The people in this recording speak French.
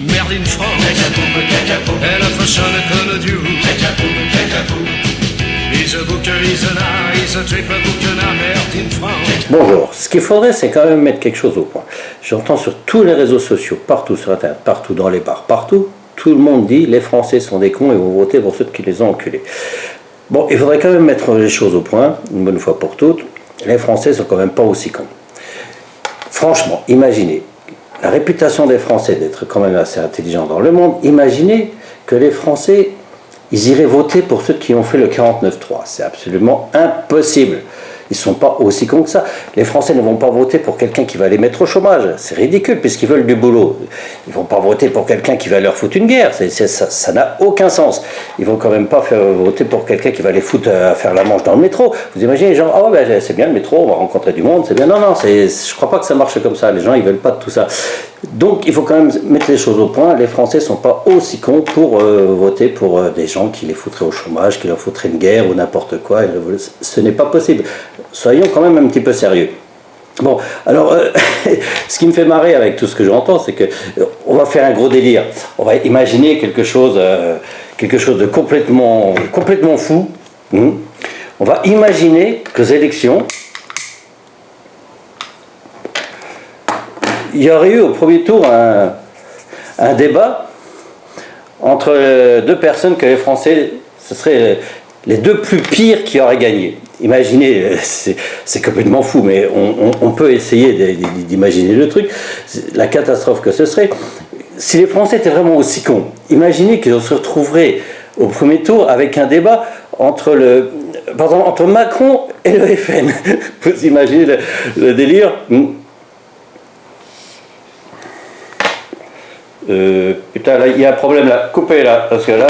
merde in France. Elle façonne comme Dieu. He's a booker, he's an art, he's a triple booker, merde in France. Bonjour, ce qu'il faudrait, c'est quand même mettre quelque chose au point. J'entends sur tous les réseaux sociaux, partout sur Internet, partout dans les bars, partout, tout le monde dit les Français sont des cons et vont voter pour ceux qui les ont enculés. Bon, il faudrait quand même mettre les choses au point, une bonne fois pour toutes. Les Français sont quand même pas aussi cons. Franchement, imaginez, la réputation des Français d'être quand même assez intelligents dans le monde, imaginez que les Français, ils iraient voter pour ceux qui ont fait le 49-3. C'est absolument impossible. Ils ne sont pas aussi cons que ça. Les Français ne vont pas voter pour quelqu'un qui va les mettre au chômage. C'est ridicule, puisqu'ils veulent du boulot. Ils ne vont pas voter pour quelqu'un qui va leur foutre une guerre. Ça n'a aucun sens. Ils ne vont quand même pas voter pour quelqu'un qui va les foutre à faire la manche dans le métro. Vous imaginez, genre, ah ouais, ben, c'est bien le métro, on va rencontrer du monde, c'est bien. Non, je ne crois pas que ça marche comme ça. Les gens, ils ne veulent pas de tout ça. Donc, il faut quand même mettre les choses au point. Les Français ne sont pas aussi cons pour voter pour des gens qui les foutraient au chômage, qui leur foutraient une guerre ou n'importe quoi. Ce n'est pas possible. Soyons quand même un petit peu sérieux. Bon, alors, ce qui me fait marrer avec tout ce que j'entends, c'est que on va faire un gros délire. On va imaginer quelque chose de complètement fou. On va imaginer que aux élections, il y aurait eu au premier tour un débat entre deux personnes que les Français, ce seraient les deux plus pires qui auraient gagné. Imaginez, c'est complètement fou, mais on peut essayer d'imaginer le truc, la catastrophe que ce serait. Si les Français étaient vraiment aussi cons, imaginez qu'ils se retrouveraient au premier tour avec un débat entre Macron et le FN. Vous imaginez le délire? Putain, là, il y a un problème là, coupez là, parce que là...